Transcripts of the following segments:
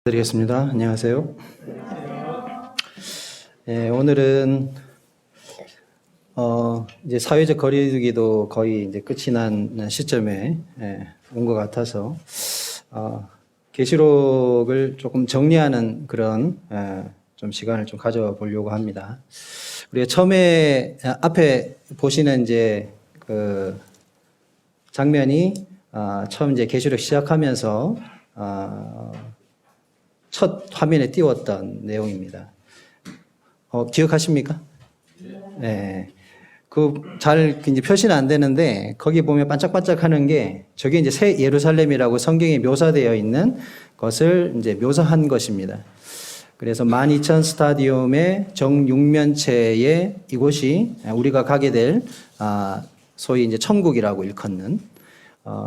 드리겠습니다. 안녕하세요. 오늘은 이제 사회적 거리두기도 거의 이제 끝이 난 시점에 온 것 같아서 계시록을 조금 정리하는 그런 좀 시간을 좀 가져보려고 합니다. 우리가 처음에 앞에 보시는 이제 그 장면이 처음 이제 계시록 시작하면서 첫 화면에 띄웠던 내용입니다. 기억하십니까? 네. 잘 이제 표시는 안 되는데 거기 보면 반짝반짝 하는 게 저게 이제 새 예루살렘이라고 성경에 묘사되어 있는 것을 이제 묘사한 것입니다. 그래서 12,000 스타디움의 정육면체의 이곳이 우리가 가게 될 소위 이제 천국이라고 일컫는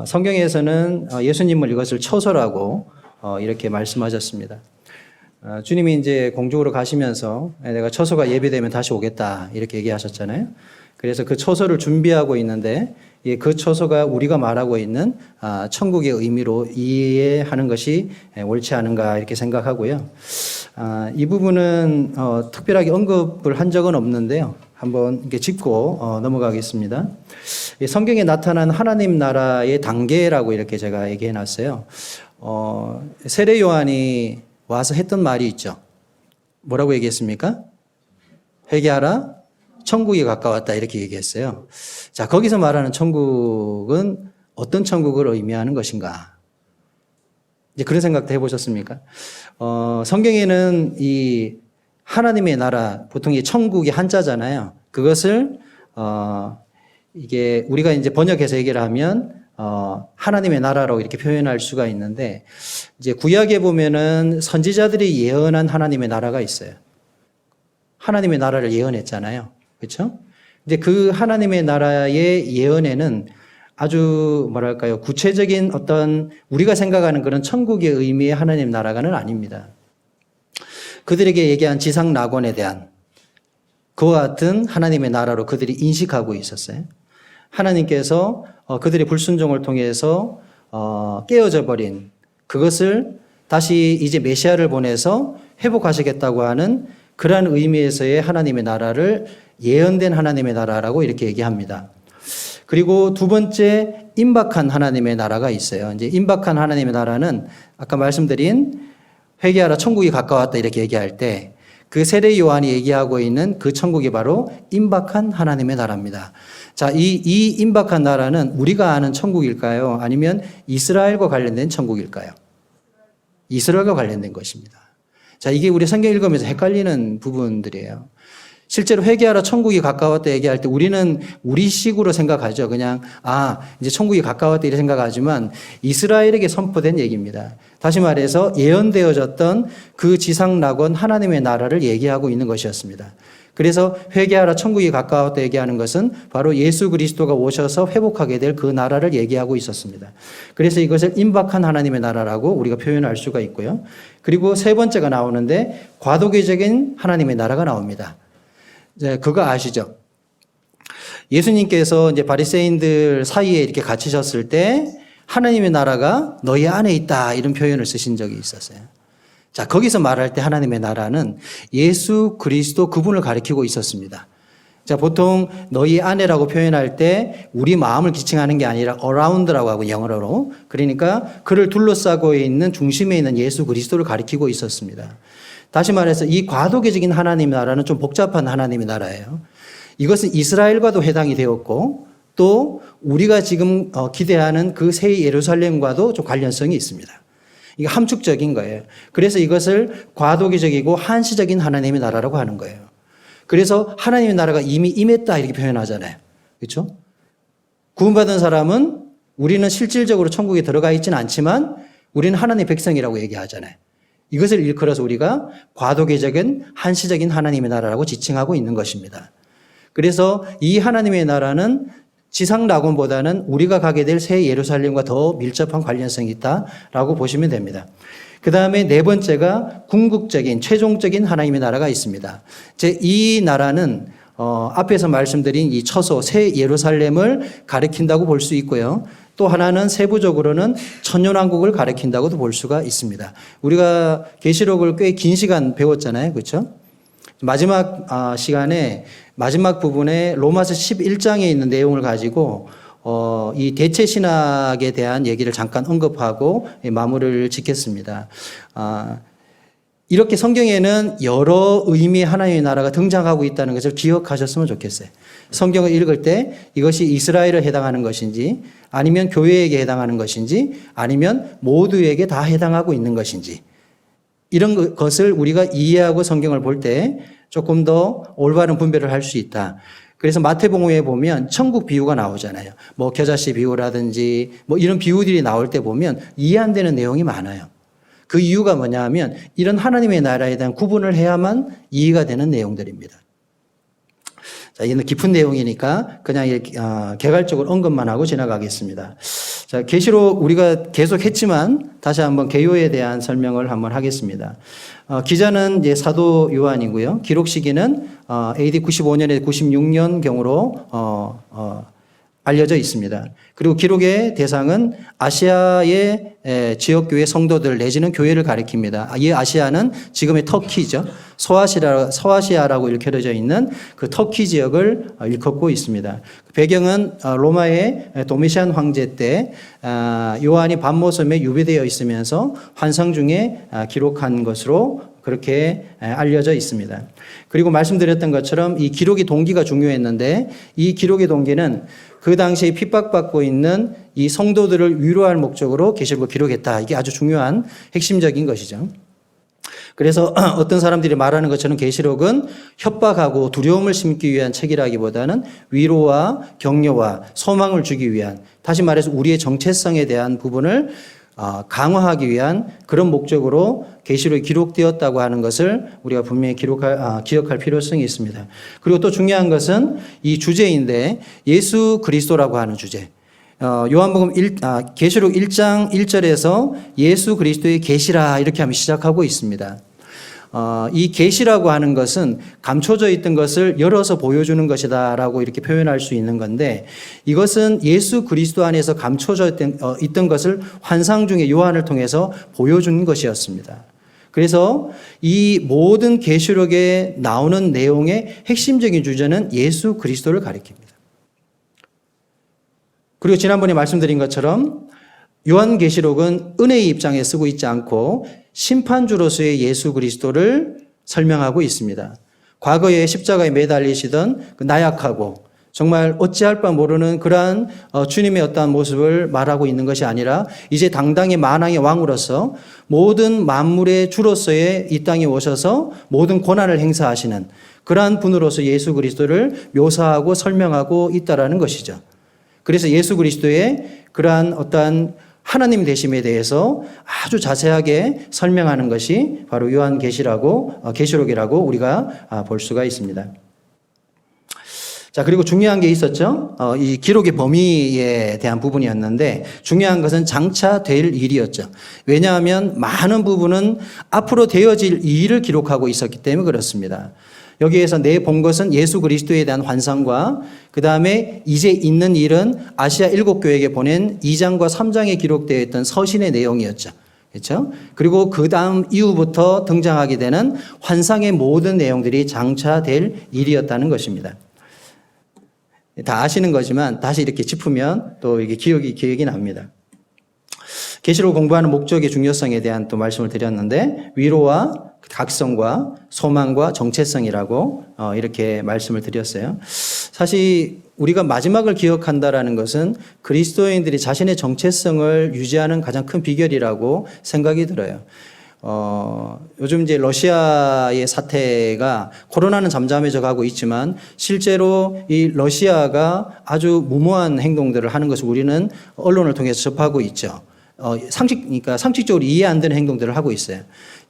성경에서는 예수님을 이것을 처소라고 이렇게 말씀하셨습니다. 주님이 이제 공중으로 가시면서 내가 처소가 예비되면 다시 오겠다 이렇게 얘기하셨잖아요. 그래서 그 처소를 준비하고 있는데 그 처소가 우리가 말하고 있는 천국의 의미로 이해하는 것이 옳지 않은가 이렇게 생각하고요. 이 부분은 특별하게 언급을 한 적은 없는데요. 한번 이렇게 짚고 넘어가겠습니다. 성경에 나타난 하나님 나라의 단계라고 이렇게 제가 얘기해 놨어요. 세례 요한이 와서 했던 말이 있죠. 뭐라고 얘기했습니까? 회개하라, 천국이 가까웠다 이렇게 얘기했어요. 자, 거기서 말하는 천국은 어떤 천국을 의미하는 것인가? 이제 그런 생각도 해보셨습니까? 성경에는 이 하나님의 나라, 보통 이 천국이 한자잖아요. 그것을 이게 우리가 이제 번역해서 얘기를 하면 하나님의 나라로 이렇게 표현할 수가 있는데 이제 구약에 보면은 선지자들이 예언한 하나님의 나라가 있어요. 하나님의 나라를 예언했잖아요. 그렇죠? 근데 그 하나님의 나라의 예언에는 아주 뭐랄까요? 구체적인 어떤 우리가 생각하는 그런 천국의 의미의 하나님 나라가는 아닙니다. 그들에게 얘기한 지상 낙원에 대한 그와 같은 하나님의 나라로 그들이 인식하고 있었어요. 하나님께서 그들의 불순종을 통해서 깨어져 버린 그것을 다시 이제 메시아를 보내서 회복하시겠다고 하는 그러한 의미에서의 하나님의 나라를 예언된 하나님의 나라라고 이렇게 얘기합니다. 그리고 두 번째 임박한 하나님의 나라가 있어요. 이제 임박한 하나님의 나라는 아까 말씀드린 회개하라 천국이 가까웠다 이렇게 얘기할 때 그 세례 요한이 얘기하고 있는 그 천국이 바로 임박한 하나님의 나라입니다. 자, 이 임박한 나라는 우리가 아는 천국일까요? 아니면 이스라엘과 관련된 천국일까요? 이스라엘과 관련된 것입니다. 자, 이게 우리 성경 읽으면서 헷갈리는 부분들이에요. 실제로 회개하라 천국이 가까웠다 얘기할 때 우리는 우리식으로 생각하죠. 그냥 이제 천국이 가까웠다 이렇게 생각하지만 이스라엘에게 선포된 얘기입니다. 다시 말해서 예언되어졌던 그 지상 낙원 하나님의 나라를 얘기하고 있는 것이었습니다. 그래서 회개하라 천국이 가까웠다 얘기하는 것은 바로 예수 그리스도가 오셔서 회복하게 될 그 나라를 얘기하고 있었습니다. 그래서 이것을 임박한 하나님의 나라라고 우리가 표현할 수가 있고요. 그리고 세 번째가 나오는데 과도기적인 하나님의 나라가 나옵니다. 그거 아시죠? 예수님께서 이제 바리새인들 사이에 이렇게 갇히셨을 때 하나님의 나라가 너희 안에 있다 이런 표현을 쓰신 적이 있었어요. 자, 거기서 말할 때 하나님의 나라는 예수 그리스도 그분을 가리키고 있었습니다. 자, 보통 너희 안에라고 표현할 때 우리 마음을 지칭하는 게 아니라 around라고 하고 영어로. 그러니까 그를 둘러싸고 있는 중심에 있는 예수 그리스도를 가리키고 있었습니다. 다시 말해서 이 과도기적인 하나님의 나라는 좀 복잡한 하나님의 나라예요. 이것은 이스라엘과도 해당이 되었고 또 우리가 지금 기대하는 그 새 예루살렘과도 좀 관련성이 있습니다. 이게 함축적인 거예요. 그래서 이것을 과도기적이고 한시적인 하나님의 나라라고 하는 거예요. 그래서 하나님의 나라가 이미 임했다 이렇게 표현하잖아요. 그렇죠? 구원받은 사람은 우리는 실질적으로 천국에 들어가 있지는 않지만 우리는 하나님의 백성이라고 얘기하잖아요. 이것을 일컬어서 우리가 과도기적인 한시적인 하나님의 나라라고 지칭하고 있는 것입니다. 그래서 이 하나님의 나라는 지상 낙원보다는 우리가 가게 될 새 예루살렘과 더 밀접한 관련성이 있다라고 보시면 됩니다. 그 다음에 네 번째가 궁극적인 최종적인 하나님의 나라가 있습니다. 이 나라는 앞에서 말씀드린 이 처소 새 예루살렘을 가리킨다고 볼 수 있고요. 또 하나는 세부적으로는 천년왕국을 가리킨다고도 볼 수가 있습니다. 우리가 계시록을 꽤 긴 시간 배웠잖아요. 그렇죠? 마지막 시간에 마지막 부분에 로마서 11장에 있는 내용을 가지고 이 대체 신학에 대한 얘기를 잠깐 언급하고 마무리를 짓겠습니다. 이렇게 성경에는 여러 의미의 하나님의 나라가 등장하고 있다는 것을 기억하셨으면 좋겠어요. 성경을 읽을 때 이것이 이스라엘에 해당하는 것인지 아니면 교회에게 해당하는 것인지 아니면 모두에게 다 해당하고 있는 것인지 이런 것을 우리가 이해하고 성경을 볼 때 조금 더 올바른 분별을 할 수 있다. 그래서 마태복음에 보면 천국 비유가 나오잖아요. 뭐 겨자씨 비유라든지 뭐 이런 비유들이 나올 때 보면 이해 안 되는 내용이 많아요. 그 이유가 뭐냐 하면 이런 하나님의 나라에 대한 구분을 해야만 이해가 되는 내용들입니다. 자, 이는 깊은 내용이니까 그냥 이렇게 개괄적으로 언급만 하고 지나가겠습니다. 자, 계시록 우리가 계속 했지만 다시 한번 개요에 대한 설명을 한번 하겠습니다. 기자는 이제 사도 요한이고요. 기록 시기는 AD 95년에 96년 경으로 알려져 있습니다. 그리고 기록의 대상은 아시아의 지역교회 성도들 내지는 교회를 가리킵니다. 이 아시아는 지금의 터키죠. 소아시아라고 일컬어져 있는 그 터키 지역을 일컫고 있습니다. 배경은 로마의 도미시안 황제 때 요한이 밤모섬에 유배되어 있으면서 환상 중에 기록한 것으로 그렇게 알려져 있습니다. 그리고 말씀드렸던 것처럼 이 기록의 동기가 중요했는데 이 기록의 동기는 그 당시에 핍박받고 있는 이 성도들을 위로할 목적으로 계시록을 기록했다. 이게 아주 중요한 핵심적인 것이죠. 그래서 어떤 사람들이 말하는 것처럼 계시록은 협박하고 두려움을 심기 위한 책이라기보다는 위로와 격려와 소망을 주기 위한, 다시 말해서 우리의 정체성에 대한 부분을 강화하기 위한 그런 목적으로 계시록이 기록되었다고 하는 것을 우리가 분명히 기억할 필요성이 있습니다. 그리고 또 중요한 것은 이 주제인데 예수 그리스도라고 하는 주제. 요한복음 계시록 1장 1절에서 예수 그리스도의 계시라 이렇게 하면 시작하고 있습니다. 이 계시라고 하는 것은 감춰져 있던 것을 열어서 보여주는 것이다라고 이렇게 표현할 수 있는 건데 이것은 예수 그리스도 안에서 감춰져 있던 것을 환상 중에 요한을 통해서 보여준 것이었습니다. 그래서 이 모든 계시록에 나오는 내용의 핵심적인 주제는 예수 그리스도를 가리킵니다. 그리고 지난번에 말씀드린 것처럼 요한계시록은 은혜의 입장에 쓰고 있지 않고 심판주로서의 예수 그리스도를 설명하고 있습니다. 과거에 십자가에 매달리시던 그 나약하고 정말 어찌할 바 모르는 그러한 주님의 어떠한 모습을 말하고 있는 것이 아니라 이제 당당히 만왕의 왕으로서 모든 만물의 주로서의 이 땅에 오셔서 모든 권한을 행사하시는 그러한 분으로서 예수 그리스도를 묘사하고 설명하고 있다라는 것이죠. 그래서 예수 그리스도의 그러한 어떠한 하나님 되심에 대해서 아주 자세하게 설명하는 것이 바로 계시록이라고 우리가 볼 수가 있습니다. 자, 그리고 중요한 게 있었죠. 이 기록의 범위에 대한 부분이었는데 중요한 것은 장차 될 일이었죠. 왜냐하면 많은 부분은 앞으로 되어질 일을 기록하고 있었기 때문에 그렇습니다. 여기에서 내 본 것은 예수 그리스도에 대한 환상과 그 다음에 이제 있는 일은 아시아 7교회에게 보낸 2장과 3장에 기록되어 있던 서신의 내용이었죠. 그렇죠? 그리고 그 다음 이후부터 등장하게 되는 환상의 모든 내용들이 장차 될 일이었다는 것입니다. 다 아시는 거지만 다시 이렇게 짚으면 또 이게 기억이 납니다. 계시록을 공부하는 목적의 중요성에 대한 또 말씀을 드렸는데 위로와 각성과 소망과 정체성이라고 이렇게 말씀을 드렸어요. 사실 우리가 마지막을 기억한다라는 것은 그리스도인들이 자신의 정체성을 유지하는 가장 큰 비결이라고 생각이 들어요. 요즘 이제 러시아의 사태가 코로나는 잠잠해져 가고 있지만 실제로 이 러시아가 아주 무모한 행동들을 하는 것을 우리는 언론을 통해서 접하고 있죠. 그러니까 상식적으로 이해 안 되는 행동들을 하고 있어요.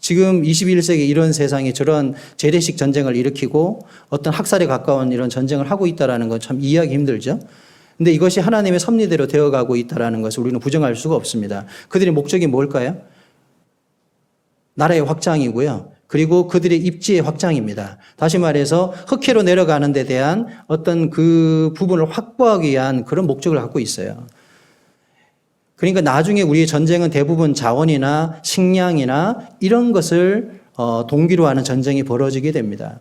지금 21세기 이런 세상에 저런 재래식 전쟁을 일으키고 어떤 학살에 가까운 이런 전쟁을 하고 있다는 건 참 이해하기 힘들죠. 근데 이것이 하나님의 섭리대로 되어가고 있다는 것을 우리는 부정할 수가 없습니다. 그들의 목적이 뭘까요? 나라의 확장이고요. 그리고 그들의 입지의 확장입니다. 다시 말해서 흑해로 내려가는 데 대한 어떤 그 부분을 확보하기 위한 그런 목적을 갖고 있어요. 그러니까 나중에 우리의 전쟁은 대부분 자원이나 식량이나 이런 것을 동기로 하는 전쟁이 벌어지게 됩니다.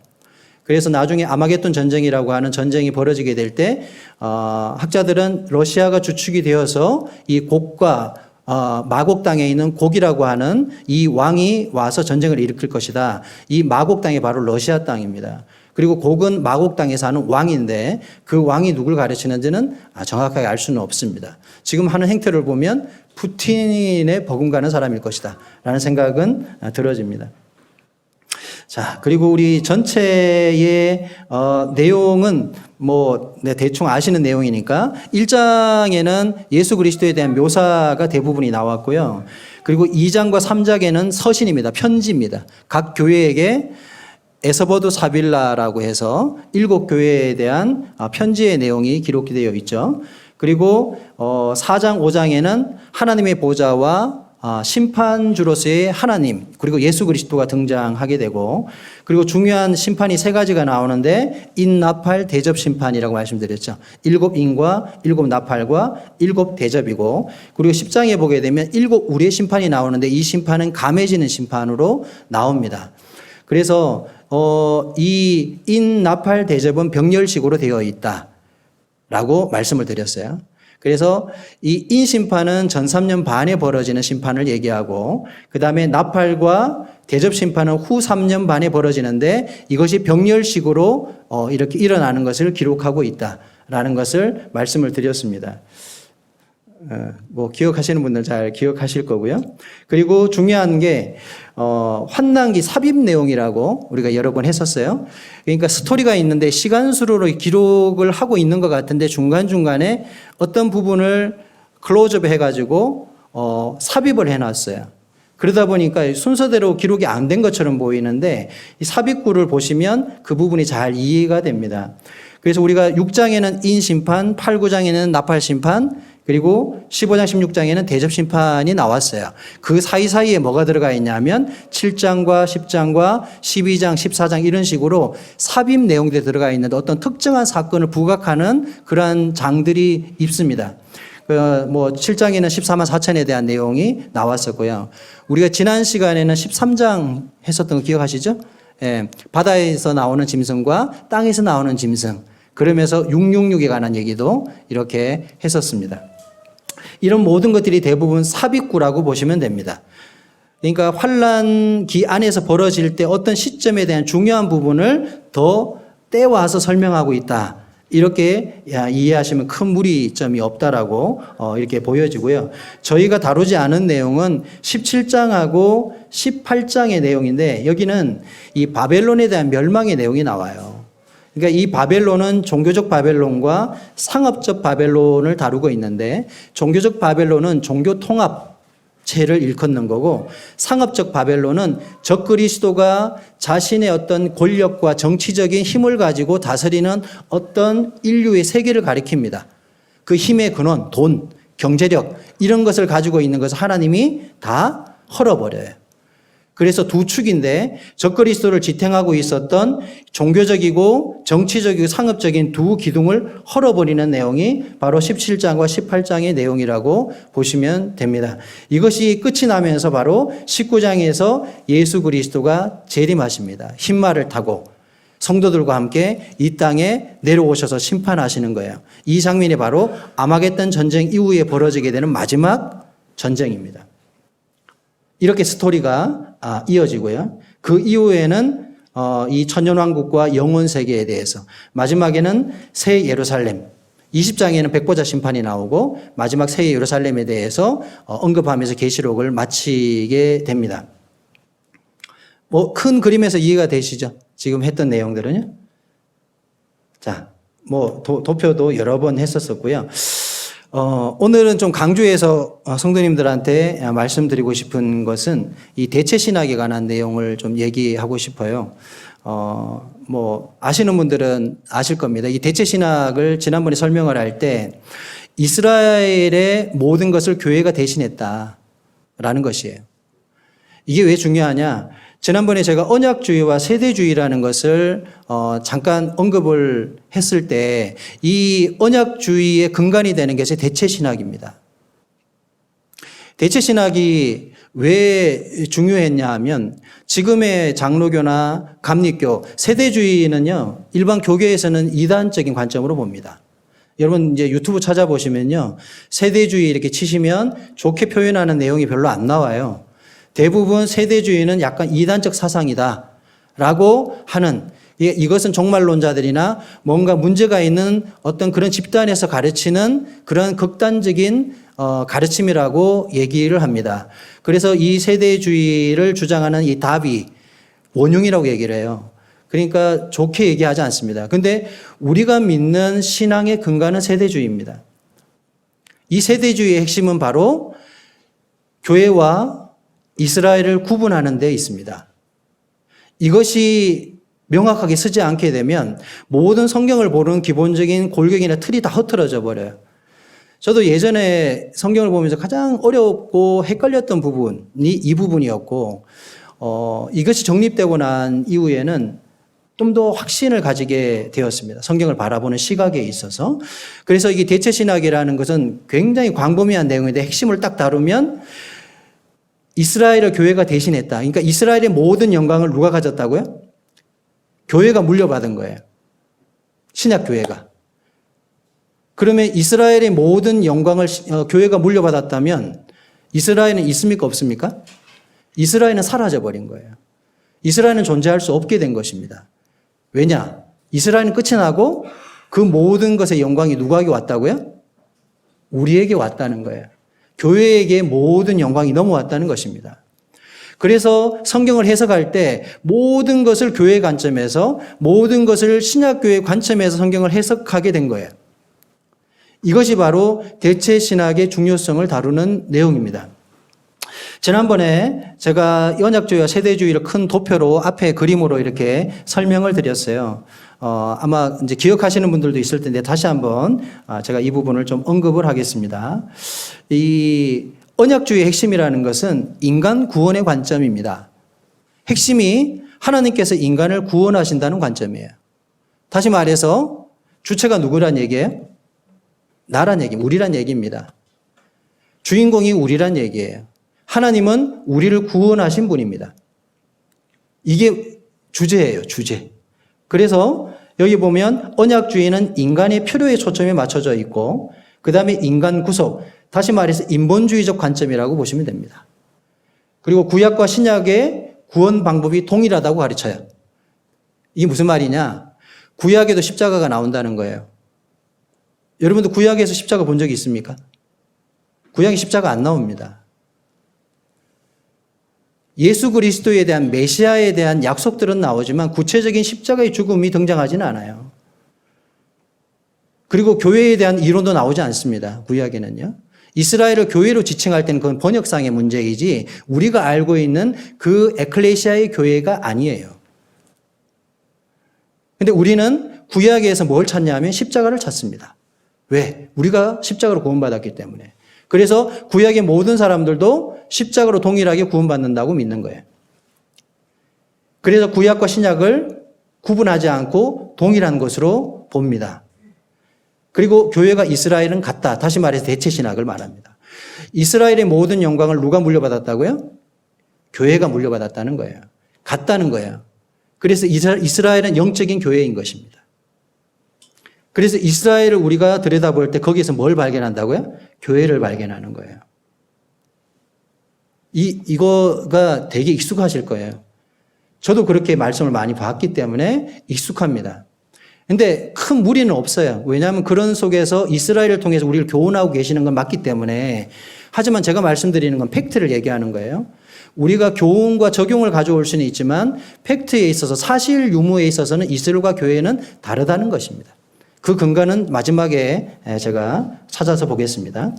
그래서 나중에 아마겟돈 전쟁이라고 하는 전쟁이 벌어지게 될 때 학자들은 러시아가 주축이 되어서 이 곡과 마곡 땅에 있는 곡이라고 하는 이 왕이 와서 전쟁을 일으킬 것이다. 이 마곡 땅이 바로 러시아 땅입니다. 그리고 곡은 마곡 땅에 사는 왕인데 그 왕이 누굴 가르치는지는 정확하게 알 수는 없습니다. 지금 하는 행태를 보면 푸틴에 버금가는 사람일 것이다 라는 생각은 들어집니다. 자, 그리고 우리 전체의 내용은 대충 아시는 내용이니까 1장에는 예수 그리스도에 대한 묘사가 대부분이 나왔고요. 그리고 2장과 3장에는 서신입니다. 편지입니다. 각 교회에게 에서버두 사빌라라고 해서 7교회에 대한 편지의 내용이 기록되어 있죠. 그리고 4장, 5장에는 하나님의 보좌와 심판주로서의 하나님 그리고 예수 그리스도가 등장하게 되고 그리고 중요한 심판이 3가지가 나오는데 인나팔 대접심판이라고 말씀드렸죠. 7인과 7나팔과 7대접이고 그리고 10장에 보게 되면 7우리의 심판이 나오는데 이 심판은 감해지는 심판으로 나옵니다. 그래서 이 인나팔 대접은 병렬식으로 되어 있다라고 말씀을 드렸어요. 그래서 이 인심판은 전 3년 반에 벌어지는 심판을 얘기하고 그 다음에 나팔과 대접심판은 후 3년 반에 벌어지는데 이것이 병렬식으로 이렇게 일어나는 것을 기록하고 있다라는 것을 말씀을 드렸습니다. 기억하시는 분들 잘 기억하실 거고요. 그리고 중요한 게 환난기 삽입 내용이라고 우리가 여러 번 했었어요. 그러니까 스토리가 있는데 시간수로 기록을 하고 있는 것 같은데 중간중간에 어떤 부분을 클로즈업 해가지고 삽입을 해놨어요. 그러다 보니까 순서대로 기록이 안 된 것처럼 보이는데 이 삽입구를 보시면 그 부분이 잘 이해가 됩니다. 그래서 우리가 6장에는 인심판, 8, 9장에는 나팔심판, 그리고 15장, 16장에는 대접심판이 나왔어요. 그 사이사이에 뭐가 들어가 있냐면 7장과 10장과 12장, 14장 이런 식으로 삽입 내용들이 들어가 있는데 어떤 특정한 사건을 부각하는 그러한 장들이 있습니다. 7장에는 14만 4천에 대한 내용이 나왔었고요. 우리가 지난 시간에는 13장 했었던 거 기억하시죠? 예, 바다에서 나오는 짐승과 땅에서 나오는 짐승. 그러면서 666에 관한 얘기도 이렇게 했었습니다. 이런 모든 것들이 대부분 삽입구라고 보시면 됩니다. 그러니까 환난기 안에서 벌어질 때 어떤 시점에 대한 중요한 부분을 더 떼와서 설명하고 있다. 이렇게 이해하시면 큰 무리점이 없다라고 이렇게 보여지고요. 저희가 다루지 않은 내용은 17장하고 18장의 내용인데 여기는 이 바벨론에 대한 멸망의 내용이 나와요. 그러니까 이 바벨론은 종교적 바벨론과 상업적 바벨론을 다루고 있는데 종교적 바벨론은 종교 통합체를 일컫는 거고 상업적 바벨론은 적그리스도가 자신의 어떤 권력과 정치적인 힘을 가지고 다스리는 어떤 인류의 세계를 가리킵니다. 그 힘의 근원, 돈, 경제력 이런 것을 가지고 있는 것을 하나님이 다 헐어버려요. 그래서 두 축인데 적그리스도를 지탱하고 있었던 종교적이고 정치적이고 상업적인 두 기둥을 헐어버리는 내용이 바로 17장과 18장의 내용이라고 보시면 됩니다. 이것이 끝이 나면서 바로 19장에서 예수 그리스도가 재림하십니다. 흰말을 타고 성도들과 함께 이 땅에 내려오셔서 심판하시는 거예요. 이 장면이 바로 아마겟돈 전쟁 이후에 벌어지게 되는 마지막 전쟁입니다. 이렇게 스토리가 이어지고요. 그 이후에는 이 천년왕국과 영원세계에 대해서 마지막에는 새 예루살렘 20장에는 백보자 심판이 나오고 마지막 새 예루살렘에 대해서 언급하면서 계시록을 마치게 됩니다. 큰 그림에서 이해가 되시죠? 지금 했던 내용들은요. 자, 도표도 여러 번 했었었고요. 오늘은 좀 강조해서 성도님들한테 말씀드리고 싶은 것은 이 대체신학에 관한 내용을 좀 얘기하고 싶어요. 아시는 분들은 아실 겁니다. 이 대체신학을 지난번에 설명을 할 때 이스라엘의 모든 것을 교회가 대신했다라는 것이에요. 이게 왜 중요하냐? 지난번에 제가 언약주의와 세대주의라는 것을 잠깐 언급을 했을 때 이 언약주의의 근간이 되는 것이 대체신학입니다. 대체신학이 왜 중요했냐 하면 지금의 장로교나 감리교, 세대주의는요, 일반 교계에서는 이단적인 관점으로 봅니다. 여러분 이제 유튜브 찾아보시면요, 세대주의 이렇게 치시면 좋게 표현하는 내용이 별로 안 나와요. 대부분 세대주의는 약간 이단적 사상이다 라고 하는, 이것은 종말론자들이나 뭔가 문제가 있는 어떤 그런 집단에서 가르치는 그런 극단적인 가르침이라고 얘기를 합니다. 그래서 이 세대주의를 주장하는 이 답이 원흉이라고 얘기를 해요. 그러니까 좋게 얘기하지 않습니다. 근데 우리가 믿는 신앙의 근간은 세대주의입니다. 이 세대주의의 핵심은 바로 교회와 이스라엘을 구분하는 데 있습니다. 이것이 명확하게 쓰지 않게 되면 모든 성경을 보는 기본적인 골격이나 틀이 다 흐트러져 버려요. 저도 예전에 성경을 보면서 가장 어렵고 헷갈렸던 부분이 이 부분이었고, 이것이 정립되고 난 이후에는 좀 더 확신을 가지게 되었습니다. 성경을 바라보는 시각에 있어서. 그래서 이게 대체신학이라는 것은 굉장히 광범위한 내용인데 핵심을 딱 다루면 이스라엘을 교회가 대신했다. 그러니까 이스라엘의 모든 영광을 누가 가졌다고요? 교회가 물려받은 거예요. 신약교회가. 그러면 이스라엘의 모든 영광을 교회가 물려받았다면 이스라엘은 있습니까? 없습니까? 이스라엘은 사라져버린 거예요. 이스라엘은 존재할 수 없게 된 것입니다. 왜냐? 이스라엘은 끝이 나고 그 모든 것의 영광이 누구에게 왔다고요? 우리에게 왔다는 거예요. 교회에게 모든 영광이 넘어왔다는 것입니다. 그래서 성경을 해석할 때 모든 것을 교회 관점에서, 모든 것을 신약교회 관점에서 성경을 해석하게 된 거예요. 이것이 바로 대체신학의 중요성을 다루는 내용입니다. 지난번에 제가 언약주의와 세대주의를 큰 도표로 앞에 그림으로 이렇게 설명을 드렸어요. 아마 이제 기억하시는 분들도 있을 텐데 다시 한번 제가 이 부분을 좀 언급을 하겠습니다. 이 언약주의의 핵심이라는 것은 인간 구원의 관점입니다. 핵심이 하나님께서 인간을 구원하신다는 관점이에요. 다시 말해서 주체가 누구란 얘기예요? 나란 얘기, 우리란 얘기입니다. 주인공이 우리란 얘기예요. 하나님은 우리를 구원하신 분입니다. 이게 주제예요, 주제. 그래서 여기 보면 언약주의는 인간의 필요에 초점이 맞춰져 있고, 그 다음에 인간 구속, 다시 말해서 인본주의적 관점이라고 보시면 됩니다. 그리고 구약과 신약의 구원 방법이 동일하다고 가르쳐요. 이게 무슨 말이냐? 구약에도 십자가가 나온다는 거예요. 여러분도 구약에서 십자가 본 적이 있습니까? 구약에 십자가 안 나옵니다. 예수 그리스도에 대한 메시아에 대한 약속들은 나오지만 구체적인 십자가의 죽음이 등장하지는 않아요. 그리고 교회에 대한 이론도 나오지 않습니다. 구약에는요. 이스라엘을 교회로 지칭할 때는 그건 번역상의 문제이지 우리가 알고 있는 그 에클레시아의 교회가 아니에요. 근데 우리는 구약에서 뭘 찾냐면 십자가를 찾습니다. 왜? 우리가 십자가로 구원받았기 때문에. 그래서 구약의 모든 사람들도 십자가로 동일하게 구원받는다고 믿는 거예요. 그래서 구약과 신약을 구분하지 않고 동일한 것으로 봅니다. 그리고 교회가 이스라엘은 같다. 다시 말해서 대체신학을 말합니다. 이스라엘의 모든 영광을 누가 물려받았다고요? 교회가 물려받았다는 거예요. 같다는 거예요. 그래서 이스라엘은 영적인 교회인 것입니다. 그래서 이스라엘을 우리가 들여다볼 때 거기에서 뭘 발견한다고요? 교회를 발견하는 거예요. 이거가 되게 익숙하실 거예요. 저도 그렇게 말씀을 많이 봤기 때문에 익숙합니다. 근데 큰 무리는 없어요. 왜냐하면 그런 속에서 이스라엘을 통해서 우리를 교훈하고 계시는 건 맞기 때문에. 하지만 제가 말씀드리는 건 팩트를 얘기하는 거예요. 우리가 교훈과 적용을 가져올 수는 있지만 팩트에 있어서 사실 유무에 있어서는 이스라엘과 교회는 다르다는 것입니다. 그 근간은 마지막에 제가 찾아서 보겠습니다.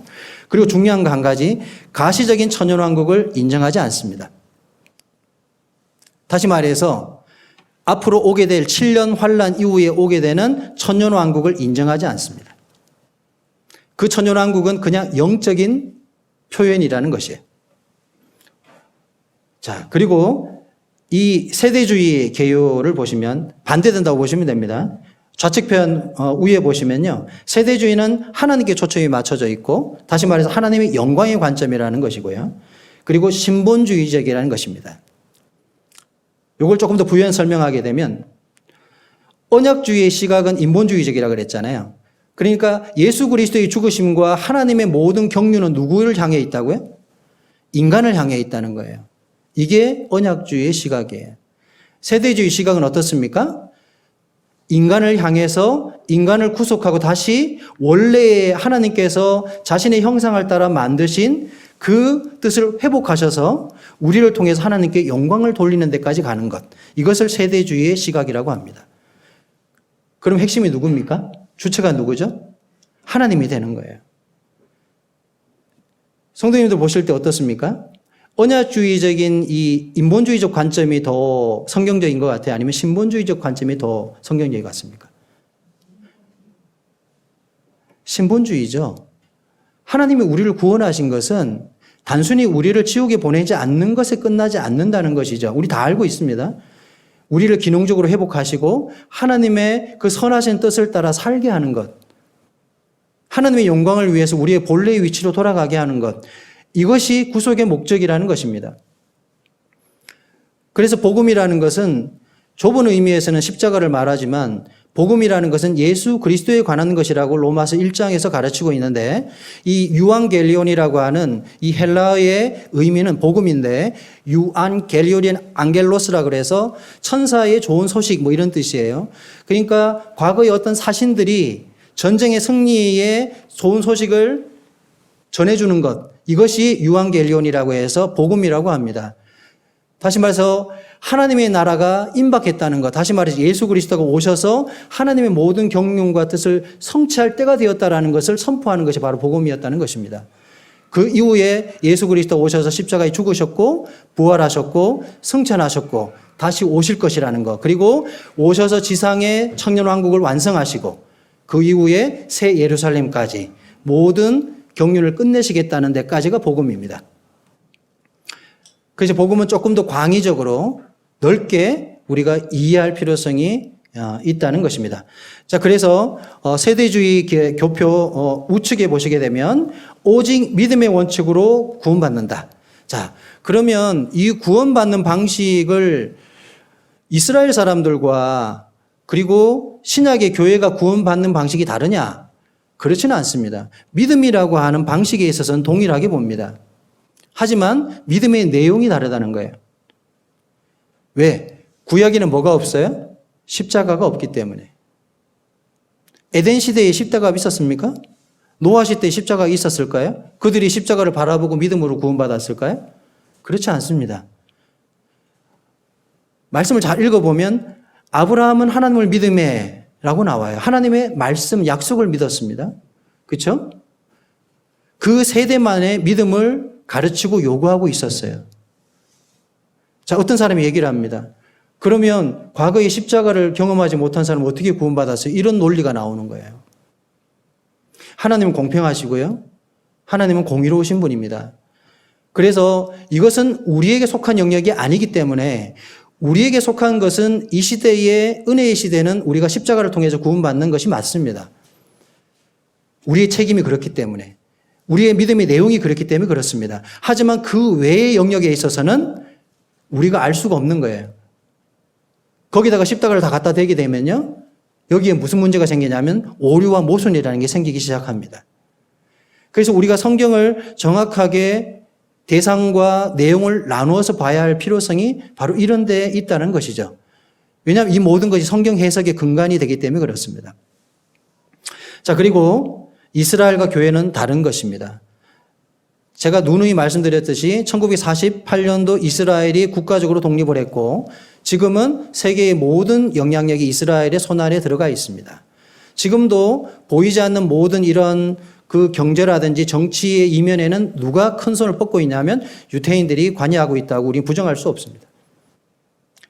그리고 중요한 거 한 가지, 가시적인 천연왕국을 인정하지 않습니다. 다시 말해서 앞으로 오게 될 7년 환란 이후에 오게 되는 천년왕국을 인정하지 않습니다. 그 천년왕국은 그냥 영적인 표현이라는 것이에요. 자, 그리고 이 세대주의 개요를 보시면 반대된다고 보시면 됩니다. 좌측편 위에 보시면요. 세대주의는 하나님께 초점이 맞춰져 있고 다시 말해서 하나님의 영광의 관점이라는 것이고요. 그리고 신본주의적이라는 것입니다. 이걸 조금 더 부연 설명하게 되면 언약주의의 시각은 인본주의적이라고 그랬잖아요. 그러니까 예수 그리스도의 죽으심과 하나님의 모든 경륜은 누구를 향해 있다고요? 인간을 향해 있다는 거예요. 이게 언약주의의 시각이에요. 세대주의 시각은 어떻습니까? 인간을 향해서 인간을 구속하고 다시 원래 하나님께서 자신의 형상을 따라 만드신 그 뜻을 회복하셔서 우리를 통해서 하나님께 영광을 돌리는 데까지 가는 것. 이것을 세대주의의 시각이라고 합니다. 그럼 핵심이 누굽니까? 주체가 누구죠? 하나님이 되는 거예요. 성도님들 보실 때 어떻습니까? 언약주의적인 이 인본주의적 관점이 더 성경적인 것 같아요? 아니면 신본주의적 관점이 더 성경적인 것 같습니까? 신본주의죠. 하나님이 우리를 구원하신 것은 단순히 우리를 지옥에 보내지 않는 것에 끝나지 않는다는 것이죠. 우리 다 알고 있습니다. 우리를 기능적으로 회복하시고 하나님의 그 선하신 뜻을 따라 살게 하는 것. 하나님의 영광을 위해서 우리의 본래의 위치로 돌아가게 하는 것. 이것이 구속의 목적이라는 것입니다. 그래서 복음이라는 것은 좁은 의미에서는 십자가를 말하지만 복음이라는 것은 예수 그리스도에 관한 것이라고 로마서 1장에서 가르치고 있는데 이 유앙겔리온이라고 하는 이 헬라어의 의미는 복음인데 유안겔리온 안겔로스라고 그래서 천사의 좋은 소식 뭐 이런 뜻이에요. 그러니까 과거의 어떤 사신들이 전쟁의 승리의 좋은 소식을 전해주는 것 이것이 유앙겔리온이라고 해서 복음이라고 합니다. 다시 말해서 하나님의 나라가 임박했다는 것. 다시 말해서 예수 그리스도가 오셔서 하나님의 모든 경륜과 뜻을 성취할 때가 되었다라는 것을 선포하는 것이 바로 복음이었다는 것입니다. 그 이후에 예수 그리스도 오셔서 십자가에 죽으셨고 부활하셨고 승천하셨고 다시 오실 것이라는 것. 그리고 오셔서 지상의 천년왕국을 완성하시고 그 이후에 새 예루살렘까지 모든 경륜을 끝내시겠다는 데까지가 복음입니다. 그래서 복음은 조금 더 광의적으로 넓게 우리가 이해할 필요성이 있다는 것입니다. 자, 그래서 세대주의 교표 우측에 보시게 되면 오직 믿음의 원칙으로 구원받는다. 자, 그러면 이 구원받는 방식을 이스라엘 사람들과 그리고 신약의 교회가 구원받는 방식이 다르냐? 그렇지는 않습니다. 믿음이라고 하는 방식에 있어서는 동일하게 봅니다. 하지만 믿음의 내용이 다르다는 거예요. 왜? 구약에는 뭐가 없어요? 십자가가 없기 때문에. 에덴 시대에 십자가가 있었습니까? 노아 시대에 십자가가 있었을까요? 그들이 십자가를 바라보고 믿음으로 구원받았을까요? 그렇지 않습니다. 말씀을 잘 읽어보면 아브라함은 하나님을 믿음에 라고 나와요. 하나님의 말씀, 약속을 믿었습니다. 그렇죠? 그 세대만의 믿음을 가르치고 요구하고 있었어요. 자, 어떤 사람이 얘기를 합니다. 그러면 과거에 십자가를 경험하지 못한 사람은 어떻게 구원받았어요? 이런 논리가 나오는 거예요. 하나님은 공평하시고요. 하나님은 공의로우신 분입니다. 그래서 이것은 우리에게 속한 영역이 아니기 때문에 우리에게 속한 것은 이 시대의 은혜의 시대는 우리가 십자가를 통해서 구원받는 것이 맞습니다. 우리의 책임이 그렇기 때문에 우리의 믿음의 내용이 그렇기 때문에 그렇습니다. 하지만 그 외의 영역에 있어서는 우리가 알 수가 없는 거예요. 거기다가 십자가를 다 갖다 대게 되면요. 여기에 무슨 문제가 생기냐면 오류와 모순이라는 게 생기기 시작합니다. 그래서 우리가 성경을 정확하게 대상과 내용을 나누어서 봐야 할 필요성이 바로 이런 데에 있다는 것이죠. 왜냐하면 이 모든 것이 성경 해석의 근간이 되기 때문에 그렇습니다. 자, 그리고 이스라엘과 교회는 다른 것입니다. 제가 누누이 말씀드렸듯이 1948년도 이스라엘이 국가적으로 독립을 했고 지금은 세계의 모든 영향력이 이스라엘의 손안에 들어가 있습니다. 지금도 보이지 않는 모든 이런 그 경제라든지 정치의 이면에는 누가 큰 손을 뻗고 있냐면 유태인들이 관여하고 있다고 우리는 부정할 수 없습니다.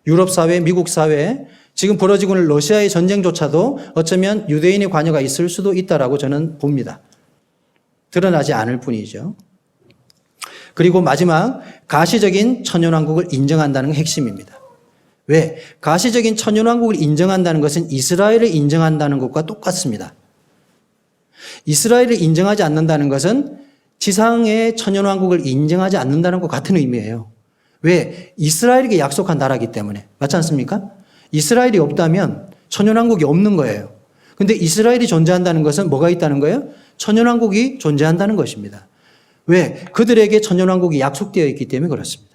유럽 사회, 미국 사회, 지금 벌어지고 있는 러시아의 전쟁조차도 어쩌면 유대인의 관여가 있을 수도 있다라고 저는 봅니다. 드러나지 않을 뿐이죠. 그리고 마지막 가시적인 천년왕국을 인정한다는 게 핵심입니다. 왜? 가시적인 천년왕국을 인정한다는 것은 이스라엘을 인정한다는 것과 똑같습니다. 이스라엘을 인정하지 않는다는 것은 지상의 천년왕국을 인정하지 않는다는 것 같은 의미예요. 왜? 이스라엘에게 약속한 나라이기 때문에. 맞지 않습니까? 이스라엘이 없다면 천년왕국이 없는 거예요. 근데 이스라엘이 존재한다는 것은 뭐가 있다는 거예요? 천년왕국이 존재한다는 것입니다. 왜? 그들에게 천년왕국이 약속되어 있기 때문에 그렇습니다.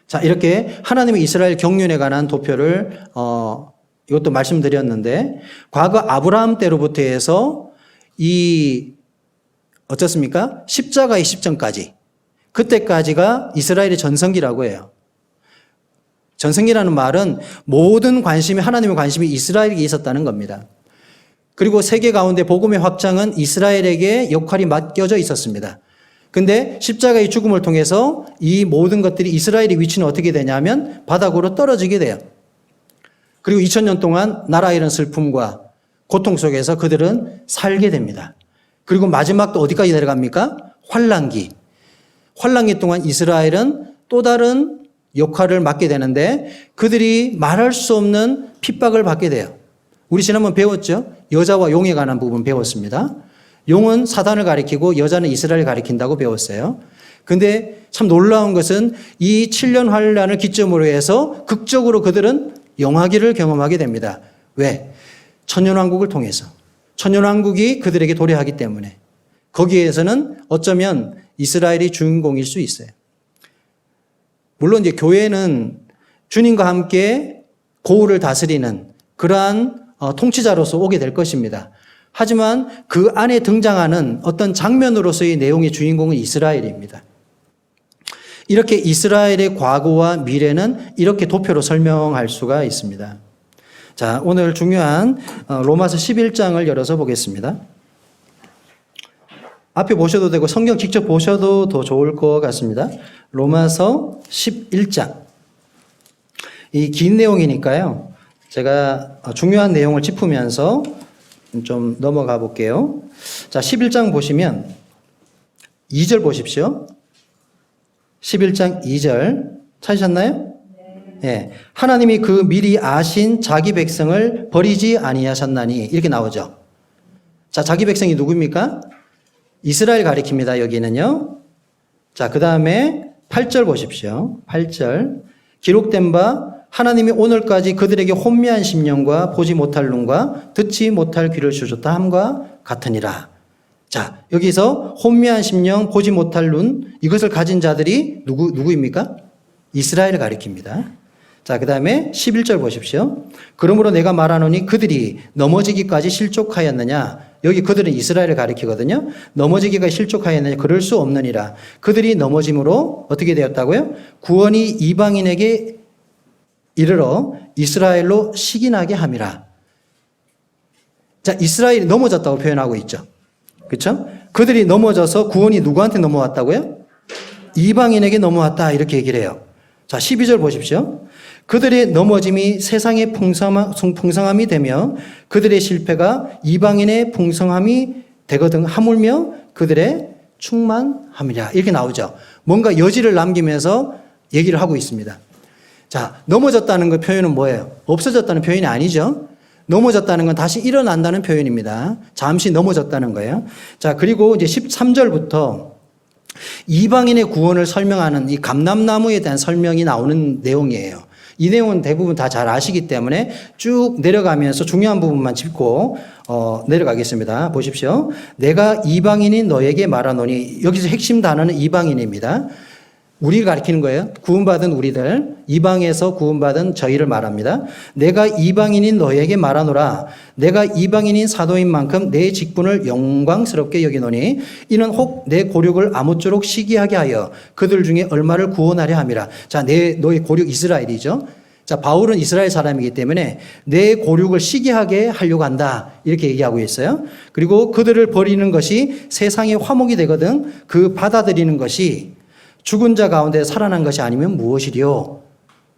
자, 이렇게 하나님의 이스라엘 경륜에 관한 도표를 이것도 말씀드렸는데, 과거 아브라함 때로부터 해서 어떻습니까? 십자가의 시점까지, 그때까지가 이스라엘의 전성기라고 해요. 전성기라는 말은 모든 관심이, 하나님의 관심이 이스라엘에게 있었다는 겁니다. 그리고 세계 가운데 복음의 확장은 이스라엘에게 역할이 맡겨져 있었습니다. 근데 십자가의 죽음을 통해서 이 모든 것들이, 이스라엘의 위치는 어떻게 되냐면 바닥으로 떨어지게 돼요. 그리고 2000년 동안 나라 잃은 슬픔과 고통 속에서 그들은 살게 됩니다. 그리고 마지막 또 어디까지 내려갑니까? 환란기. 환란기 동안 이스라엘은 또 다른 역할을 맡게 되는데 그들이 말할 수 없는 핍박을 받게 돼요. 우리 지난번 배웠죠? 여자와 용에 관한 부분 배웠습니다. 용은 사단을 가리키고 여자는 이스라엘을 가리킨다고 배웠어요. 근데 참 놀라운 것은 이 7년 환란을 기점으로 해서 극적으로 그들은 영화기를 경험하게 됩니다. 왜? 천년왕국을 통해서. 천년왕국이 그들에게 도래하기 때문에. 거기에서는 어쩌면 이스라엘이 주인공일 수 있어요. 물론 이제 교회는 주님과 함께 고울을 다스리는 그러한 통치자로서 오게 될 것입니다. 하지만 그 안에 등장하는 어떤 장면으로서의 내용의 주인공은 이스라엘입니다. 이렇게 이스라엘의 과거와 미래는 이렇게 도표로 설명할 수가 있습니다. 자, 오늘 중요한 로마서 11장을 열어서 보겠습니다. 앞에 보셔도 되고 성경 직접 보셔도 더 좋을 것 같습니다. 로마서 11장. 이 긴 내용이니까요. 제가 중요한 내용을 짚으면서 좀 넘어가 볼게요. 자, 11장 보시면 2절 보십시오. 11장 2절 찾으셨나요? 네. 하나님이 그 미리 아신 자기 백성을 버리지 아니하셨나니 이렇게 나오죠. 자, 자기 백성이 누구입니까? 이스라엘 가리킵니다. 여기는요. 자, 그 다음에 8절 보십시오. 8절. 기록된 바 하나님이 오늘까지 그들에게 혼미한 심령과 보지 못할 눈과 듣지 못할 귀를 주셨다 함과 같으니라. 자, 여기서 혼미한 심령, 보지 못할 눈, 이것을 가진 자들이 누구입니까? 이스라엘을 가리킵니다. 자, 그 다음에 11절 보십시오. 그러므로 내가 말하노니 그들이 넘어지기까지 실족하였느냐. 여기 그들은 이스라엘을 가리키거든요. 넘어지기가 실족하였느냐. 그럴 수 없느니라. 그들이 넘어짐으로 어떻게 되었다고요? 구원이 이방인에게 이르러 이스라엘로 식인하게 함이라. 자, 이스라엘이 넘어졌다고 표현하고 있죠. 그렇죠? 그들이 넘어져서 구원이 누구한테 넘어왔다고요? 이방인에게 넘어왔다 이렇게 얘기를 해요. 자, 12절 보십시오. 그들의 넘어짐이 세상의 풍성함이 되며 그들의 실패가 이방인의 풍성함이 되거든 하물며 그들의 충만함이라 이렇게 나오죠. 뭔가 여지를 남기면서 얘기를 하고 있습니다. 자, 넘어졌다는 그 표현은 뭐예요? 없어졌다는 표현이 아니죠. 넘어졌다는 건 다시 일어난다는 표현입니다. 잠시 넘어졌다는 거예요. 자, 그리고 이제 13절부터 이방인의 구원을 설명하는 이 감람나무에 대한 설명이 나오는 내용이에요. 이 내용은 대부분 다 잘 아시기 때문에 쭉 내려가면서 중요한 부분만 짚고 내려가겠습니다. 보십시오. 내가 이방인인 너에게 말하노니 여기서 핵심 단어는 이방인입니다. 우리를 가리키는 거예요. 구원받은 우리들, 이방에서 구원받은 저희를 말합니다. 내가 이방인인 너에게 말하노라. 내가 이방인인 사도인 만큼 내 직분을 영광스럽게 여기노니 이는 혹 내 고륙을 아무쪼록 시기하게 하여 그들 중에 얼마를 구원하려 함이라. 자, 너의 고륙 이스라엘이죠. 자, 바울은 이스라엘 사람이기 때문에 내 고륙을 시기하게 하려고 한다. 이렇게 얘기하고 있어요. 그리고 그들을 버리는 것이 세상의 화목이 되거든 그 받아들이는 것이 죽은 자 가운데 살아난 것이 아니면 무엇이리요?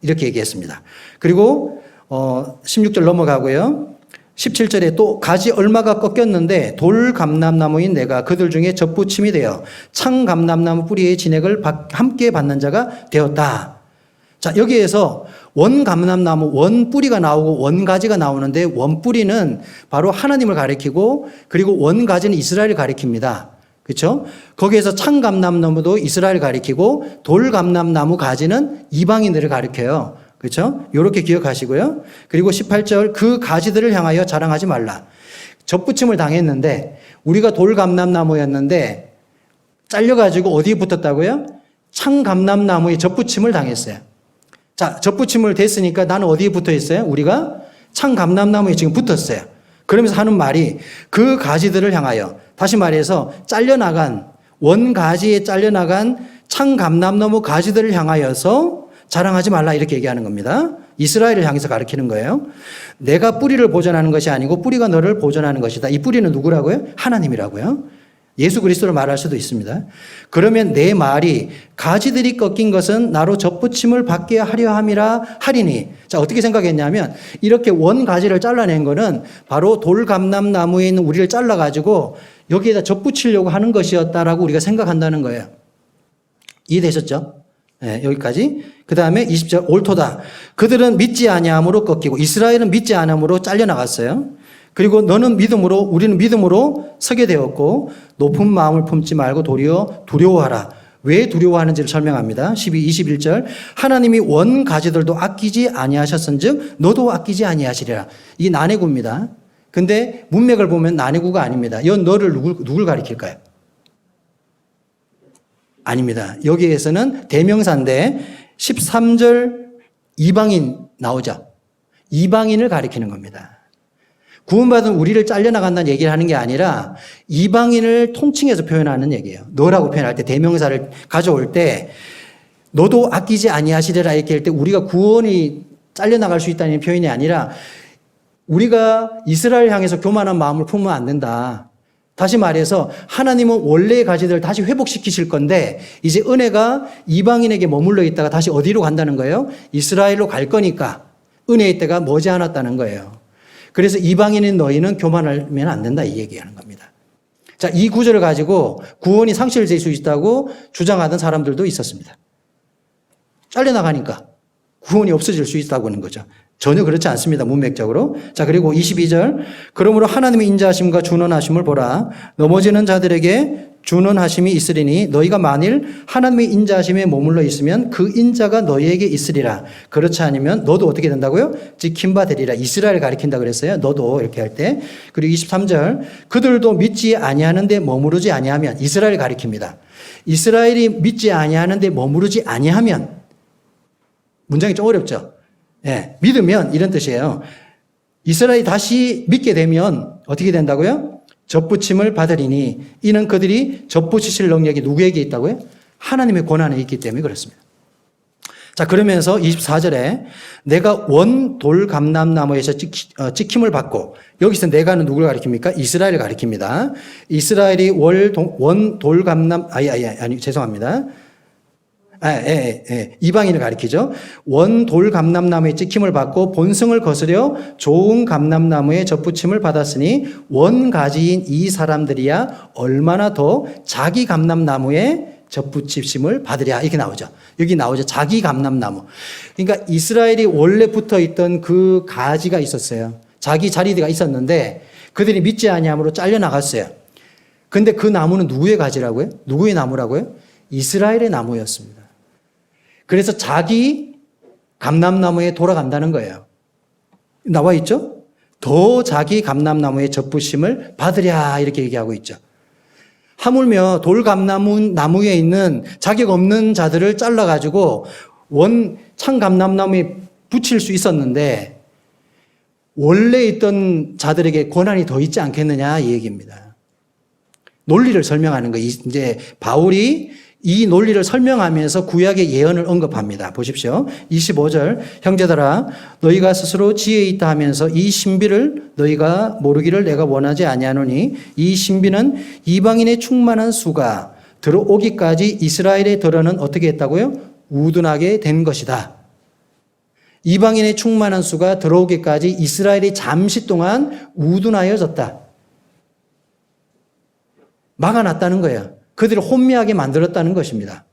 이렇게 얘기했습니다. 그리고 16절 넘어가고요. 17절에 또 가지 얼마가 꺾였는데 돌감람나무인 내가 그들 중에 젖붙임이 되어 창감람나무 뿌리의 진액을 함께 받는 자가 되었다. 자, 자, 여기에서 원감람나무, 원뿌리가 나오고 원가지가 나오는데 원뿌리는 바로 하나님을 가리키고 그리고 원가지는 이스라엘을 가리킵니다. 그렇죠? 거기에서 창감람나무도 이스라엘을 가리키고 돌감람나무 가지는 이방인들을 가리켜요. 그렇죠? 이렇게 기억하시고요. 그리고 18절 그 가지들을 향하여 자랑하지 말라. 접붙임을 당했는데 우리가 돌감람나무였는데 잘려가지고 어디에 붙었다고요? 창감람나무에 접붙임을 당했어요. 자, 접붙임을 됐으니까 나는 어디에 붙어 있어요? 우리가 창감람나무에 지금 붙었어요. 그러면서 하는 말이 그 가지들을 향하여, 다시 말해서 잘려나간 원가지에 잘려나간 창감람나무 가지들을 향하여서 자랑하지 말라 이렇게 얘기하는 겁니다. 이스라엘을 향해서 가르치는 거예요. 내가 뿌리를 보존하는 것이 아니고 뿌리가 너를 보존하는 것이다. 이 뿌리는 누구라고요? 하나님이라고요. 예수 그리스도를 말할 수도 있습니다. 그러면 내 말이 가지들이 꺾인 것은 나로 접붙임을 받게 하려 함이라 하리니. 자, 어떻게 생각했냐면 이렇게 원 가지를 잘라낸 거는 바로 돌감람나무에 있는 우리를 잘라가지고 여기에다 접붙이려고 하는 것이었다라고 우리가 생각한다는 거예요. 이해되셨죠? 네, 여기까지. 그 다음에 20절 옳도다. 그들은 믿지 아니함으로 꺾이고 이스라엘은 믿지 아니함으로 잘려나갔어요. 그리고 너는 믿음으로 우리는 믿음으로 서게 되었고 높은 마음을 품지 말고 도리어 두려워하라. 왜 두려워하는지를 설명합니다. 21절 하나님이 원 가지들도 아끼지 아니하셨은즉 너도 아끼지 아니하시리라. 이게 난해구입니다. 근데 문맥을 보면 난해구가 아닙니다. 이 너를 누굴 가리킬까요? 아닙니다. 여기에서는 대명사인데 13절 이방인 나오죠. 이방인을 가리키는 겁니다. 구원받은 우리를 잘려나간다는 얘기를 하는 게 아니라 이방인을 통칭해서 표현하는 얘기예요. 너라고 표현할 때 대명사를 가져올 때 너도 아끼지 아니하시리라 이렇게 할 때 우리가 구원이 잘려나갈 수 있다는 표현이 아니라 우리가 이스라엘 향해서 교만한 마음을 품으면 안 된다. 다시 말해서 하나님은 원래의 가지들을 다시 회복시키실 건데 이제 은혜가 이방인에게 머물러 있다가 다시 어디로 간다는 거예요? 이스라엘로 갈 거니까 은혜의 때가 머지않았다는 거예요. 그래서 이방인인 너희는 교만하면 안 된다 이 얘기하는 겁니다. 자, 이 구절을 가지고 구원이 상실될 수 있다고 주장하던 사람들도 있었습니다. 잘려나가니까 구원이 없어질 수 있다고 하는 거죠. 전혀 그렇지 않습니다. 문맥적으로. 자, 그리고 22절. 그러므로 하나님의 인자하심과 준원하심을 보라. 넘어지는 자들에게 준원하심이 있으리니 너희가 만일 하나님의 인자하심에 머물러 있으면 그 인자가 너희에게 있으리라. 그렇지 않으면 너도 어떻게 된다고요? 지킴바 되리라. 이스라엘을 가리킨다 그랬어요. 너도 이렇게 할 때. 그리고 23절. 그들도 믿지 아니하는데 머무르지 아니하면 이스라엘을 가리킵니다. 이스라엘이 믿지 아니하는데 머무르지 아니하면 문장이 좀 어렵죠. 예, 믿으면 이런 뜻이에요. 이스라엘이 다시 믿게 되면 어떻게 된다고요? 접붙임을 받으리니 이는 그들이 접붙이실 능력이 누구에게 있다고요? 하나님의 권한에 있기 때문에 그렇습니다. 자, 그러면서 24절에 내가 원 돌감람나무에서 찍힘을 받고 여기서 내가는 누구를 가리킵니까? 이스라엘을 가리킵니다. 이스라엘이 원 돌감람 아니 죄송합니다. 이방인을 가리키죠. 원 돌감람나무에 찍힘을 받고 본성을 거스려 좋은 감람나무에 접붙임을 받았으니 원 가지인 이 사람들이야 얼마나 더 자기 감람나무에 접붙임을 받으랴 이렇게 나오죠. 여기 나오죠. 자기 감람나무. 그러니까 이스라엘이 원래 붙어 있던 그 가지가 있었어요. 자기 자리가 있었는데 그들이 믿지 아니함으로 잘려 나갔어요. 근데 그 나무는 누구의 가지라고요? 누구의 나무라고요? 이스라엘의 나무였습니다. 그래서 자기 감람나무에 돌아간다는 거예요. 나와 있죠? 더 자기 감람나무에 접붙임을 받으랴 이렇게 얘기하고 있죠. 하물며 돌감나무에 있는 자격 없는 자들을 잘라가지고 창감람나무에 붙일 수 있었는데 원래 있던 자들에게 권한이 더 있지 않겠느냐 이 얘기입니다. 논리를 설명하는 거예요. 이제 바울이 이 논리를 설명하면서 구약의 예언을 언급합니다. 보십시오. 25절 형제들아 너희가 스스로 지혜 있다 하면서 이 신비를 너희가 모르기를 내가 원하지 아니하노니 이 신비는 이방인의 충만한 수가 들어오기까지 이스라엘의 들어는 어떻게 했다고요? 우둔하게 된 것이다. 이방인의 충만한 수가 들어오기까지 이스라엘이 잠시 동안 우둔하여졌다. 막아놨다는 거예요. 그들을 혼미하게 만들었다는 것입니다.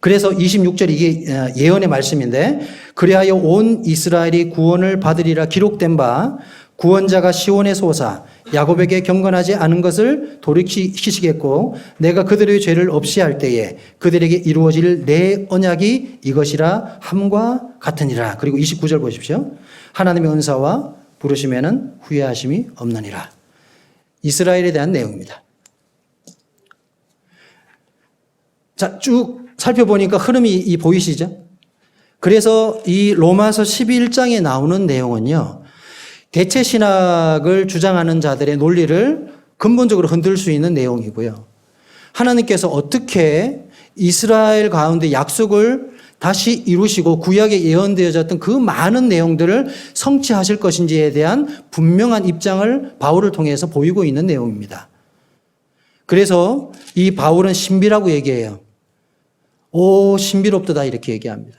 그래서 26절 이게 예언의 말씀인데 그리하여 온 이스라엘이 구원을 받으리라 기록된 바 구원자가 시온에서 오사 야곱에게 경건하지 않은 것을 돌이키시겠고 내가 그들의 죄를 없이 할 때에 그들에게 이루어질 내 언약이 이것이라 함과 같으니라. 그리고 29절 보십시오. 하나님의 은사와 부르심에는 후회하심이 없느니라. 이스라엘에 대한 내용입니다. 자, 쭉 살펴보니까 흐름이 보이시죠? 그래서 이 로마서 11장에 나오는 내용은요, 대체 신학을 주장하는 자들의 논리를 근본적으로 흔들 수 있는 내용이고요. 하나님께서 어떻게 이스라엘 가운데 약속을 다시 이루시고 구약에 예언되어졌던 그 많은 내용들을 성취하실 것인지에 대한 분명한 입장을 바울을 통해서 보이고 있는 내용입니다. 그래서 이 바울은 신비라고 얘기해요. 오, 신비롭다 이렇게 얘기합니다.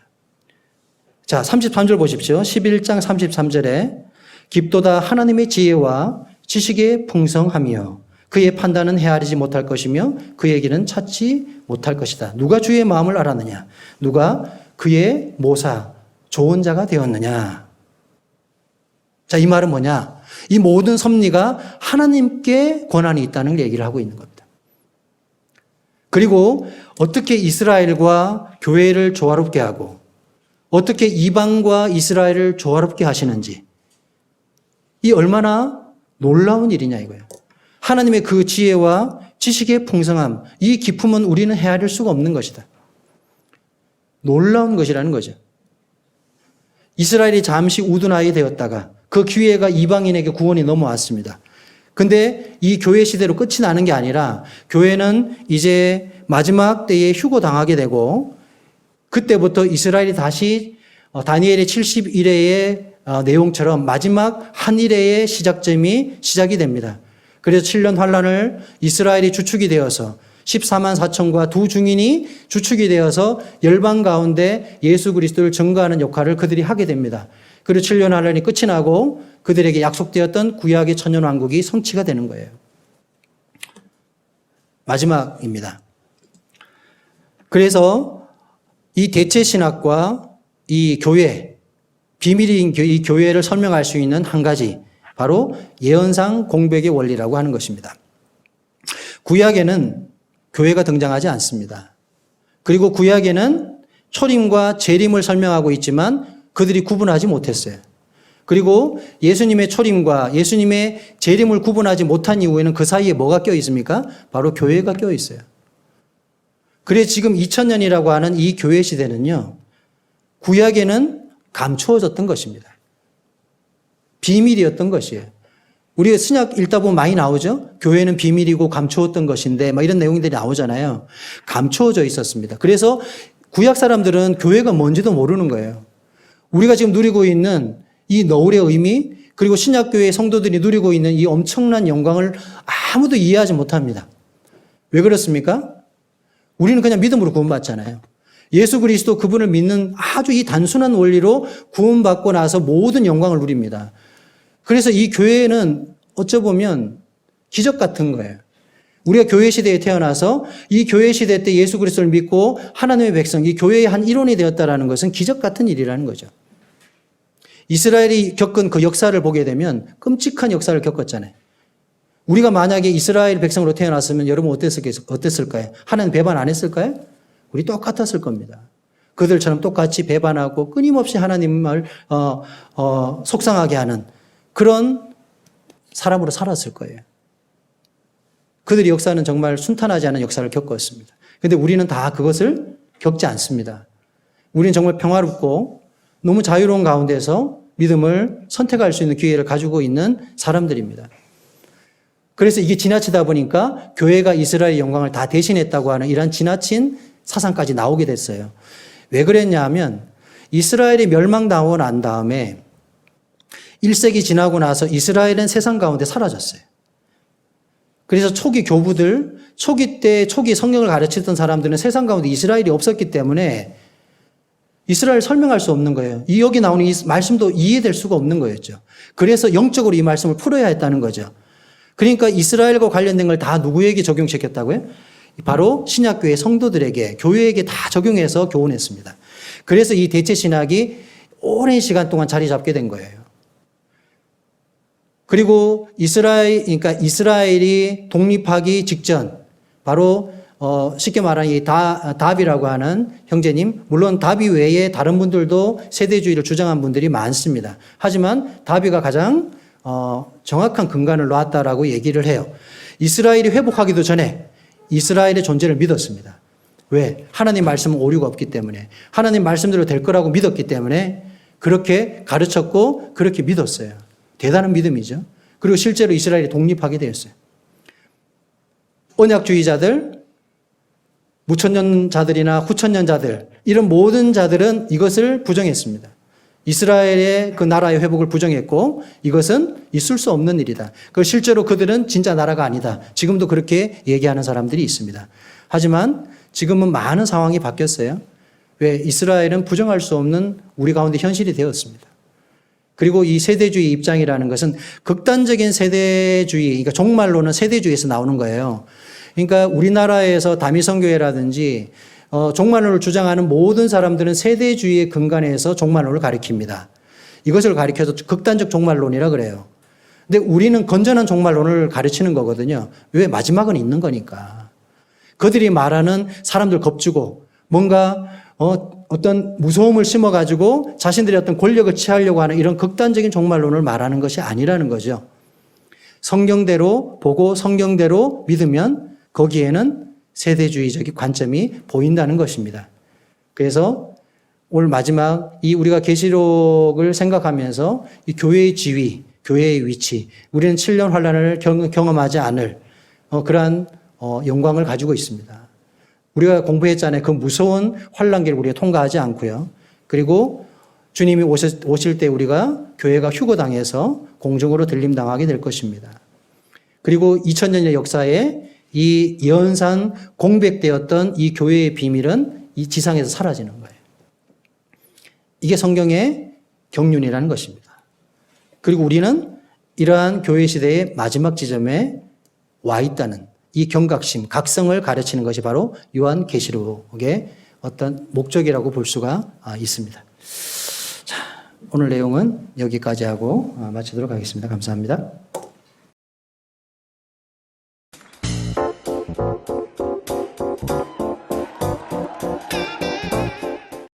자, 33절 보십시오. 11장 33절에 깊도다 하나님의 지혜와 지식의 풍성함이요 그의 판단은 헤아리지 못할 것이며 그의 길은 찾지 못할 것이다. 누가 주의 마음을 알았느냐? 누가 그의 모사 좋은 자가 되었느냐? 자, 이 말은 뭐냐? 이 모든 섭리가 하나님께 권한이 있다는 얘기를 하고 있는 겁니다. 그리고 어떻게 이스라엘과 교회를 조화롭게 하고 어떻게 이방과 이스라엘을 조화롭게 하시는지 이 얼마나 놀라운 일이냐 이거예요. 하나님의 그 지혜와 지식의 풍성함, 이 기품은 우리는 헤아릴 수가 없는 것이다. 놀라운 것이라는 거죠. 이스라엘이 잠시 우둔하게 되었다가 그 기회가 이방인에게 구원이 넘어왔습니다. 근데 이 교회 시대로 끝이 나는 게 아니라 교회는 이제 마지막 때에 휴거당하게 되고 그때부터 이스라엘이 다시 다니엘의 70일의 내용처럼 마지막 한 일의 시작점이 시작이 됩니다. 그래서 7년 환란을 이스라엘이 주축이 되어서 14만 4천과 두 증인이 주축이 되어서 열방 가운데 예수 그리스도를 증거하는 역할을 그들이 하게 됩니다. 그리고 7년 환란이 끝이 나고 그들에게 약속되었던 구약의 천년왕국이 성취가 되는 거예요. 마지막입니다. 그래서 이 대체 신학과 이 교회, 비밀인 이 교회를 설명할 수 있는 한 가지, 바로 예언상 공백의 원리라고 하는 것입니다. 구약에는 교회가 등장하지 않습니다. 그리고 구약에는 초림과 재림을 설명하고 있지만 그들이 구분하지 못했어요. 그리고 예수님의 초림과 예수님의 재림을 구분하지 못한 이후에는 그 사이에 뭐가 껴 있습니까? 바로 교회가 껴 있어요. 그래서 지금 2000년이라고 하는 이 교회 시대는요, 구약에는 감추어졌던 것입니다. 비밀이었던 것이에요. 우리가 신약 읽다 보면 많이 나오죠? 교회는 비밀이고 감추었던 것인데, 막 이런 내용들이 나오잖아요. 감추어져 있었습니다. 그래서 구약 사람들은 교회가 뭔지도 모르는 거예요. 우리가 지금 누리고 있는 이 너울의 의미, 그리고 신약교회 성도들이 누리고 있는 이 엄청난 영광을 아무도 이해하지 못합니다. 왜 그렇습니까? 우리는 그냥 믿음으로 구원받잖아요. 예수 그리스도 그분을 믿는 아주 이 단순한 원리로 구원받고 나서 모든 영광을 누립니다. 그래서 이 교회는 어쩌보면 기적 같은 거예요. 우리가 교회 시대에 태어나서 이 교회 시대 때 예수 그리스도를 믿고 하나님의 백성, 이 교회의 한 일원이 되었다라는 것은 기적 같은 일이라는 거죠. 이스라엘이 겪은 그 역사를 보게 되면 끔찍한 역사를 겪었잖아요. 우리가 만약에 이스라엘 백성으로 태어났으면 여러분 어땠을까요? 하나님 배반 안 했을까요? 우리 똑같았을 겁니다. 그들처럼 똑같이 배반하고 끊임없이 하나님을 속상하게 하는 그런 사람으로 살았을 거예요. 그들의 역사는 정말 순탄하지 않은 역사를 겪었습니다. 그런데 우리는 다 그것을 겪지 않습니다. 우리는 정말 평화롭고 너무 자유로운 가운데서 믿음을 선택할 수 있는 기회를 가지고 있는 사람들입니다. 그래서 이게 지나치다 보니까 교회가 이스라엘의 영광을 다 대신했다고 하는 이런 지나친 사상까지 나오게 됐어요. 왜 그랬냐 하면 이스라엘이 멸망당하고 난 다음에 1세기 지나고 나서 이스라엘은 세상 가운데 사라졌어요. 그래서 초기 교부들, 초기 성경을 가르치던 사람들은 세상 가운데 이스라엘이 없었기 때문에 이스라엘 설명할 수 없는 거예요. 여기 나오는 이 말씀도 이해될 수가 없는 거였죠. 그래서 영적으로 이 말씀을 풀어야 했다는 거죠. 그러니까 이스라엘과 관련된 걸 다 누구에게 적용시켰다고요? 바로 신약교회 성도들에게, 교회에게 다 적용해서 교훈했습니다. 그래서 이 대체 신학이 오랜 시간 동안 자리 잡게 된 거예요. 그리고 이스라엘이 독립하기 직전, 바로 쉽게 말하는 이 다비라고 하는 형제님, 물론 다비 외에 다른 분들도 세대주의를 주장한 분들이 많습니다. 하지만 다비가 가장 정확한 근간을 놓았다라고 얘기를 해요. 이스라엘이 회복하기도 전에 이스라엘의 존재를 믿었습니다. 왜? 하나님 말씀은 오류가 없기 때문에, 하나님 말씀대로 될 거라고 믿었기 때문에 그렇게 가르쳤고 그렇게 믿었어요. 대단한 믿음이죠. 그리고 실제로 이스라엘이 독립하게 되었어요. 언약주의자들, 무천년자들이나 후천년자들, 이런 모든 자들은 이것을 부정했습니다. 이스라엘의 그 나라의 회복을 부정했고 이것은 있을 수 없는 일이다. 실제로 그들은 진짜 나라가 아니다. 지금도 그렇게 얘기하는 사람들이 있습니다. 하지만 지금은 많은 상황이 바뀌었어요. 왜? 이스라엘은 부정할 수 없는 우리 가운데 현실이 되었습니다. 그리고 이 세대주의 입장이라는 것은 극단적인 세대주의, 그러니까 종말론은 세대주의에서 나오는 거예요. 그러니까 우리나라에서 다미성교회라든지 종말론을 주장하는 모든 사람들은 세대주의의 근간에서 종말론을 가리킵니다. 이것을 가리켜서 극단적 종말론이라 그래요. 근데 우리는 건전한 종말론을 가르치는 거거든요. 왜? 마지막은 있는 거니까. 그들이 말하는 사람들 겁주고 뭔가 어떤 무서움을 심어가지고 자신들의 어떤 권력을 취하려고 하는 이런 극단적인 종말론을 말하는 것이 아니라는 거죠. 성경대로 보고 성경대로 믿으면 거기에는 세대주의적인 관점이 보인다는 것입니다. 그래서 오늘 마지막 이 우리가 계시록을 생각하면서 이 교회의 지위, 교회의 위치, 우리는 7년 환란을 경험하지 않을 그러한 영광을 가지고 있습니다. 우리가 공부했잖아요. 그 무서운 환란기를 우리가 통과하지 않고요. 그리고 주님이 오실 때 우리가 교회가 휴거당해서 공중으로 들림당하게 될 것입니다. 그리고 2000년의 역사에 이 예언상 공백되었던 이 교회의 비밀은 이 지상에서 사라지는 거예요. 이게 성경의 경륜이라는 것입니다. 그리고 우리는 이러한 교회 시대의 마지막 지점에 와 있다는 이 경각심, 각성을 가르치는 것이 바로 요한계시록의 어떤 목적이라고 볼 수가 있습니다. 자, 오늘 내용은 여기까지 하고 마치도록 하겠습니다. 감사합니다.